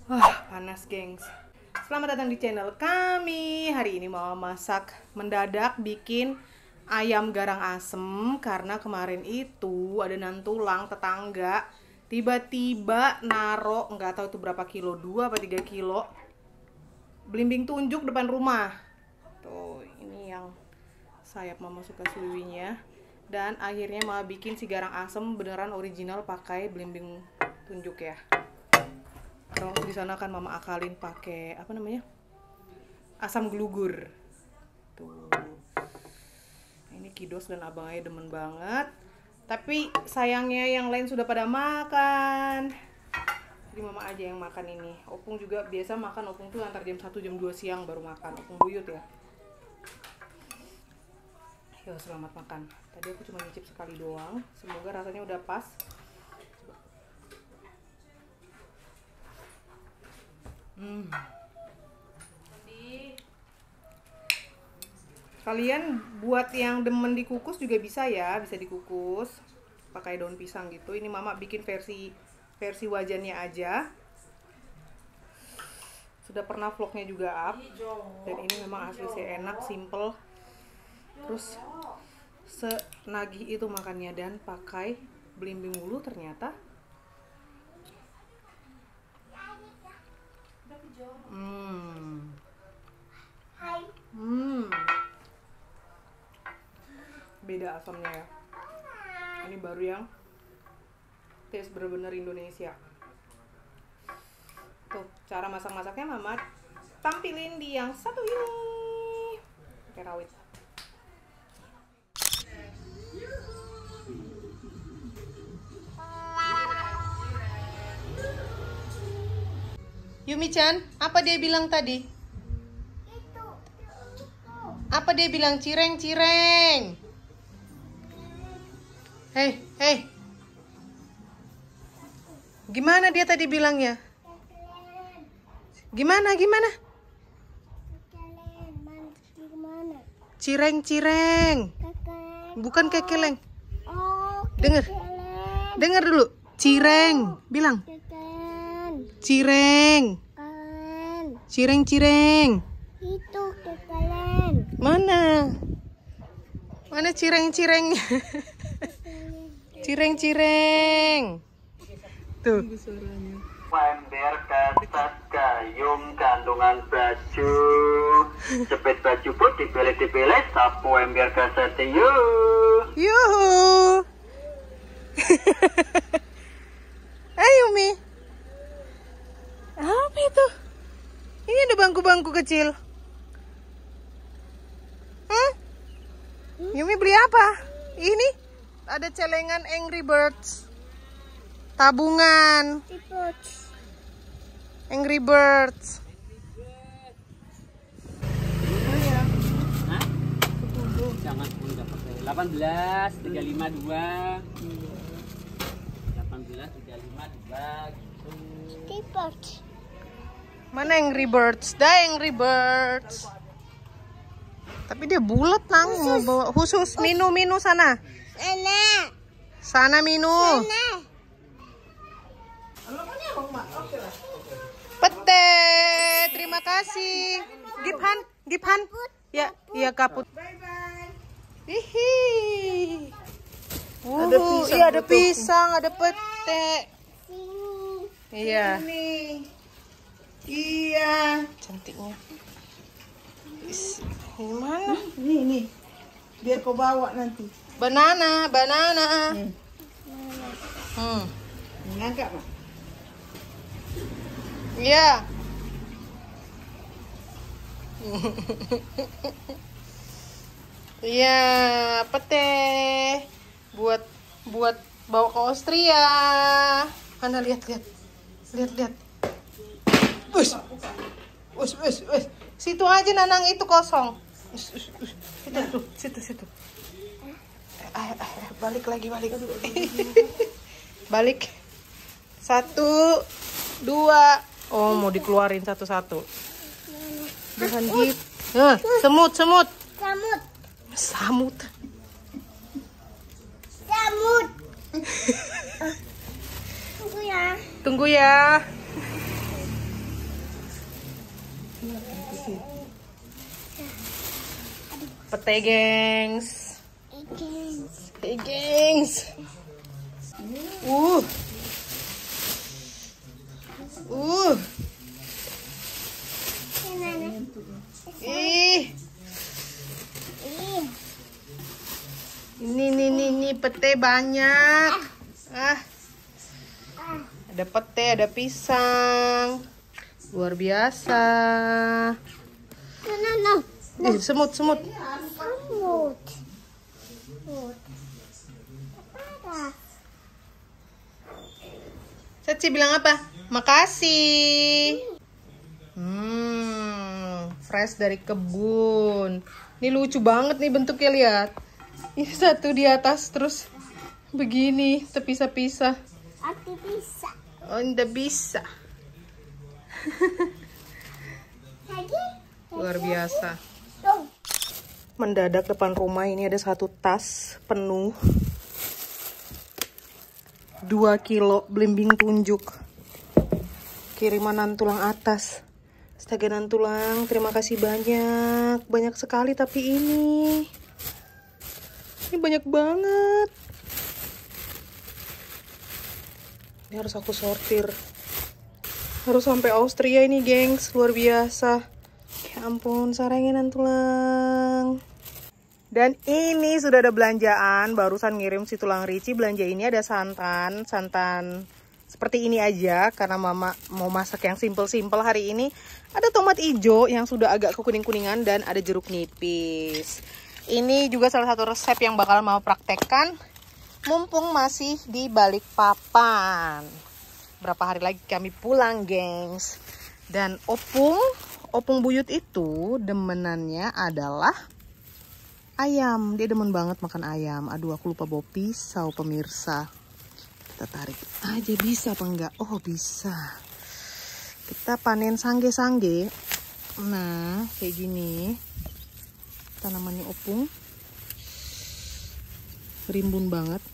Wah, panas, gengs. Selamat datang di channel kami. Hari ini mau masak mendadak bikin ayam garang asem karena kemarin itu ada nantulang tetangga tiba-tiba naro nggak tahu itu berapa kilo, 2 apa 3 kilo belimbing tunjuk depan rumah. Tuh, ini yang sayap mama suka suwinya. Dan akhirnya mama bikin si garang asem beneran original pakai belimbing tunjuk ya. Terus di sana kan mama akalin pakai apa namanya? Asam gelugur. Tuh. Ini Kidos dan abangnya demen banget. Tapi sayangnya yang lain sudah pada makan. Jadi mama aja yang makan ini. Opung juga biasa makan, Opung tuh antar jam 1 jam 2 siang baru makan. Opung buyut ya. Yo, selamat makan. Tadi aku cuma nyicip sekali doang. Semoga rasanya udah pas. Kalian buat yang demen dikukus juga bisa ya, bisa dikukus pakai daun pisang gitu. Ini mama bikin versi wajannya aja. Sudah pernah vlognya juga up. Dan ini memang asli sih enak, simple. Terus senagih itu makannya dan pakai belimbing ulu ternyata. Beda asamnya ya. Ini baru yang taste bener-bener Indonesia. Tuh, cara masak-masaknya mama tampilin di yang satu ini. Pakai rawit. Yumi-chan, apa dia bilang tadi? Apa dia bilang? Cireng-cireng. Hei, hei. Gimana dia tadi bilangnya? Gimana? Cireng-cireng. Bukan kekeleng. Dengar dulu. Cireng, bilang. Cireng. Cireng-cireng. Itu kekelen. Mana cireng-cireng? Cireng-cireng. Tuh. Ember, kertas, gayung, kandungan baju, jepit baju pun dipilih, sapu ember kaset yuk. Yuhu. Ayo Mi. Apa itu? Ini ada bangku-bangku kecil. Yumi beli apa? Ini ada celengan Angry Birds. Tabungan Angry Birds. Jangan pun dapat 18 352 18 352 gitu. Mana Angry Birds? Angry Birds. Tapi dia bulat nang mau bawa khusus Minu sana. Sana Minu. Pete, terima kasih. Giphan. Ya, iya kaput. Bye bye. Hihi. Iya ada pisang, ada pete. Iya. Iya. Cantiknya. Ini mana? Ini. Biar kau bawa nanti. Banana. Ngangkat, Mak. Iya. Iya, pete. Buat bawa ke Austria. Mana lihat. Us. Situ aja Nanang itu kosong. Situ. Balik lagi. Balik. 1, 2. Oh, mau dikeluarin satu-satu. Jangan gitu. Semut. Tunggu ya. Pete, gengs. Pete, gengs. Ih. Ini pete banyak. Ada pete, ada pisang. Luar biasa. Semut. Saci bilang apa? Makasih. Fresh dari kebun. Ini lucu banget nih bentuknya, lihat. Ini satu di atas terus begini, terpisah-pisah. Aku bisa. Oh, tidak bisa. Luar biasa. Mendadak depan rumah ini ada satu tas penuh 2 kilo belimbing tunjuk. Kiriman Nantulang atas. Astaga Nantulang, terima kasih banyak. Banyak sekali tapi ini banyak banget. Ini harus aku sortir. Harus sampai Austria ini, gengs. Luar biasa. Ya ampun, sarangnya Nantulang. Dan ini sudah ada belanjaan. Barusan ngirim si Tulang Ricci. Belanja ini ada santan seperti ini aja. Karena mama mau masak yang simple-simple hari ini. Ada tomat hijau yang sudah agak kekuning-kuningan. Dan ada jeruk nipis. Ini juga salah satu resep yang bakal mau praktekkan. Mumpung masih di Balikpapan. Berapa hari lagi kami pulang, gengs. Dan opung buyut itu demenannya adalah ayam. Dia demen banget makan ayam. Aduh, aku lupa bawa pisau, pemirsa. Kita tarik aja, bisa apa enggak? Oh, bisa. Kita panen sangge-sangge. Nah, kayak gini. Tanamannya opung. Rimbun banget.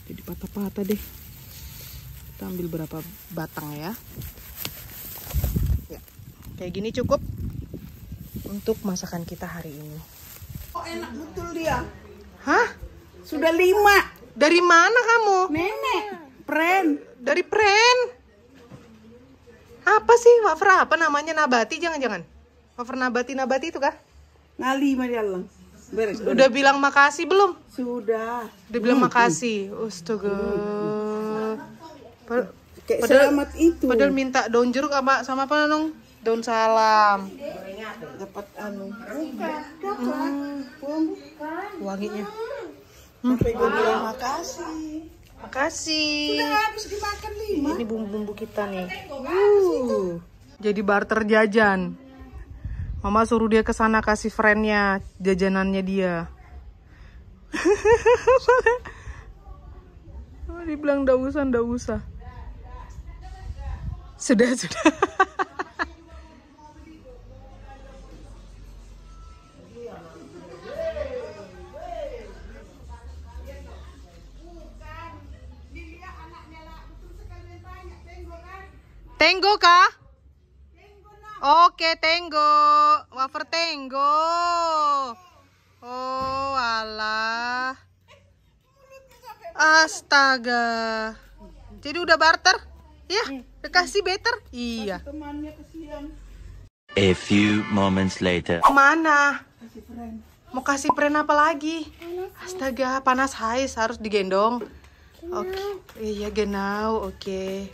Jadi patah-patah deh. Kita ambil berapa batang ya. Kayak gini cukup untuk masakan kita hari ini. Oh, enak betul dia. Hah? Sudah 5. Dari mana kamu? Nenek. Pren. Dari Pren. Apa sih? Wafer apa namanya? Nabati jangan-jangan? Wafer nabati itu kah? Ngali Marialang. Beres. Udah bilang makasih belum? Sudah. Udah bilang makasih. Astaga. Kayak selamat itu. Padahal minta daun jeruk sama apa nong? Daun salam. Dapat anu. Wanginya. Sampai gue bilang makasih. Makasih. Sudah habis dimakan 5. Ini bumbu-bumbu kita nih. Jadi barter jajan. Mama suruh dia ke sana kasih friendnya jajanannya dia. Dibilang nggak usah. Sudah. Tenggo kah? Oke, tenggo. Wafer tenggo. Oh, alah. Astaga. Jadi udah barter? Ya, dikasih better? Iya. Temannya kesian. A few moments later. Mana? Kasih friend. Mau kasih pren apa lagi? Astaga, panas hais, harus digendong. Oke. Iya, genau. Oke.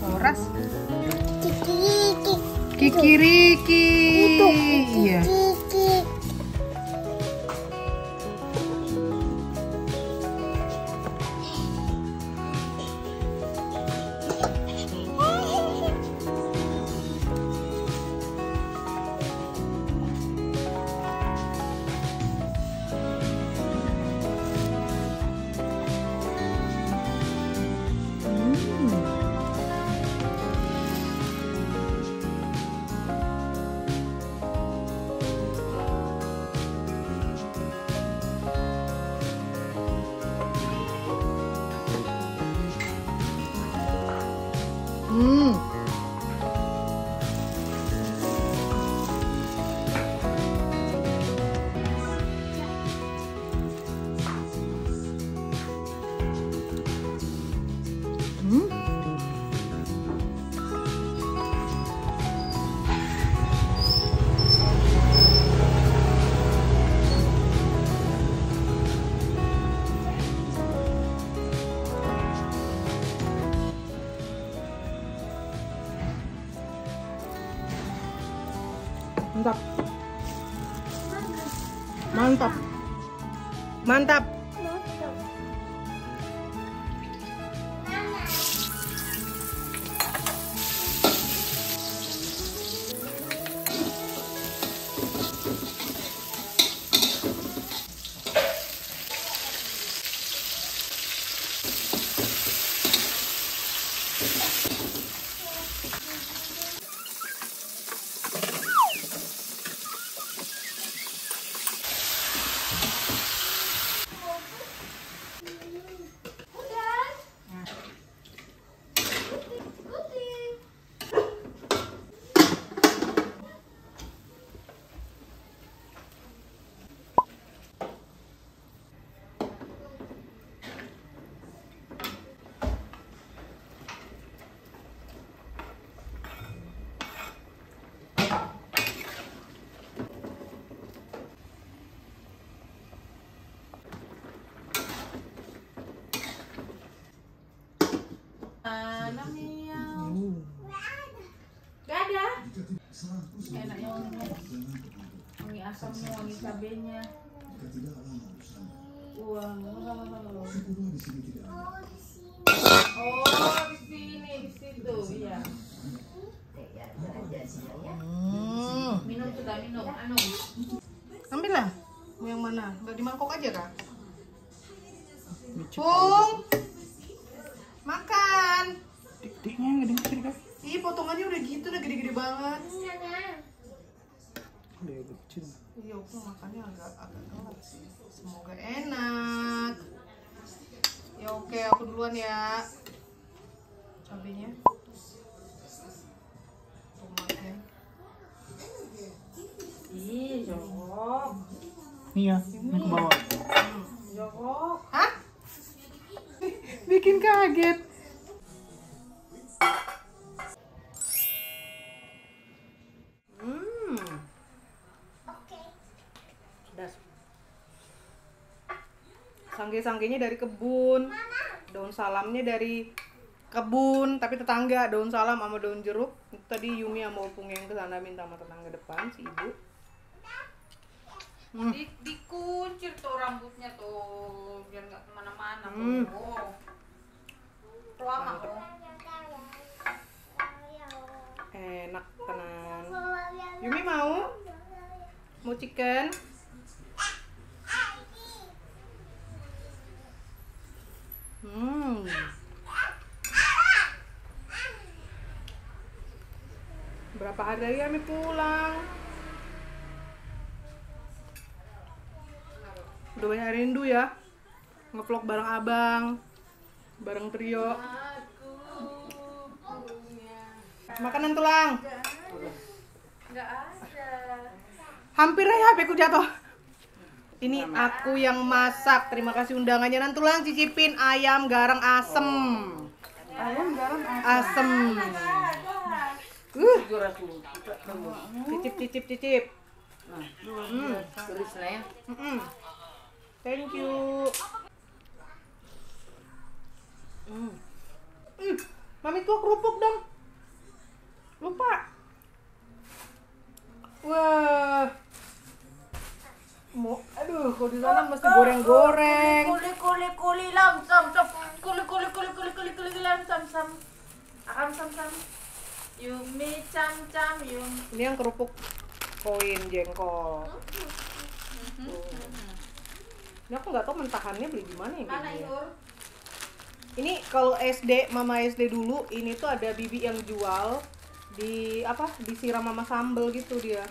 Horas. Kikiriki. Iya. Mantap. Mantap. Mantap. Gak ada. Enaknya wangi asamnya, wangi cabenya. Wah, oh di sini, di situ, iya. Minum sudah minum, anu. Ambil lah. Mau yang mana? Nggak di mangkok aja kak? Pung, makan. Diknya gede kecil kan? Ih, potongannya udah gitu, udah gede-gede banget. Udah kecil. Iya, aku makannya agak telat sih. Semoga enak. Ya oke, aku duluan ya. Cabenya. Tomatnya. Ih, jongkok. Iya, ini ke bawah. Jongkok. Hah? Bikin kaget. Pedas. Sangge-sanggenya dari kebun. Daun salamnya dari kebun, tapi tetangga daun salam sama daun jeruk. Itu tadi Yumi sama Opung yang kesana minta sama tetangga depan si ibu. Dikuncir tuh rambutnya tuh biar nggak kemana-mana Hmm. tuh. Lama tuh. Enak tenan. Yumi mau? Mau chicken? Berapa hari lagi kami pulang? Udah banyak rindu ya ngevlog bareng abang, bareng trio. Makanan tulang. Nggak ada. Hampir aja HP ku jatuh. Ini aku yang masak. Terima kasih undangannya. Nantulang cicipin ayam garang asem. Ayam garam Asem. Cicip. Tulis lah ya. Thank you. Mami tuh kerupuk dong. Lupa. Wah. Aduh, kalau di sana mesti goreng-goreng. Kuli lam sam sam. Kuli lam sam sam. Akam sam sam. Yumi cam yum. Ini yang kerupuk koin jengkol. Ini aku nggak tahu mentahannya beli di mana ya. Mana Bibi ya? Yur? Ini kalau SD, mama SD dulu, ini tuh ada bibi yang jual di apa? Disiram sama sambel gitu dia.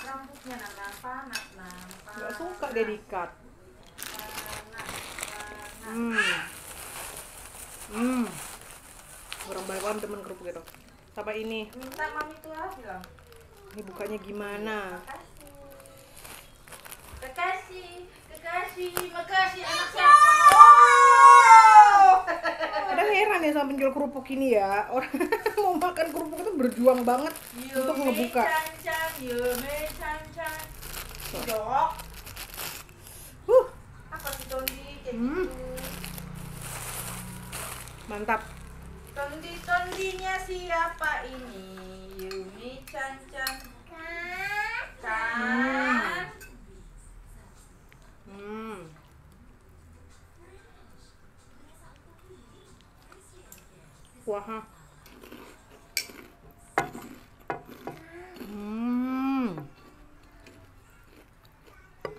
Rambutnya panas. Nggak suka dia dikat. Orang banyak banget temen kerupuk itu. Sama ini. Minta mami tuh apa bilang? Ini bukanya gimana? Makasih anak siapa? Kadang heran ya sama penjual kerupuk ini ya. Orang mau makan kerupuk itu berjuang banget untuk ngebuka. Yume cam. Jok. Apa sih Tondi kayak gitu? Mantap. Tondinya siapa ini? Yumi cam. kan? Wah.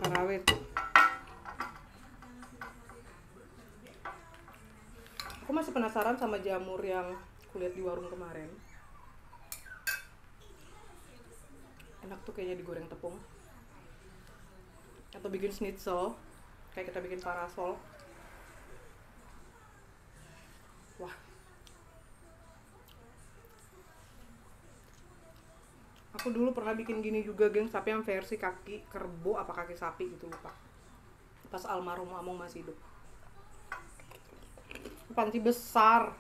Rawit. Aku masih penasaran sama jamur yang kulihat di warung kemarin. Enak tuh kayaknya digoreng tepung. Atau bikin schnitzel, kayak kita bikin parasol. Wah. Aku dulu pernah bikin gini juga, geng, tapi yang versi kaki kerbau apa kaki sapi gitu, lupa. Pas almarhum Among masih hidup. Panci besar.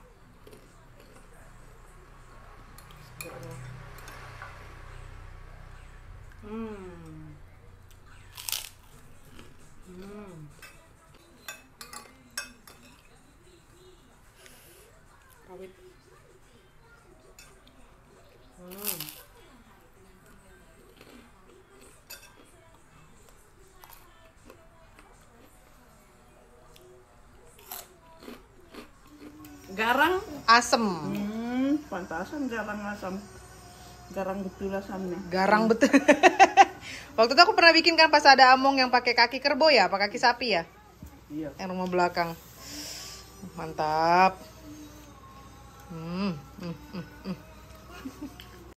Rawit. Garang. Asem. Pantasan garang asam. Garang betul asamnya. Garang betul. Waktu itu aku pernah bikin kan pas ada Among yang pakai kaki kerbau ya, apa kaki sapi ya? Iya. Yang rumah belakang. Mantap.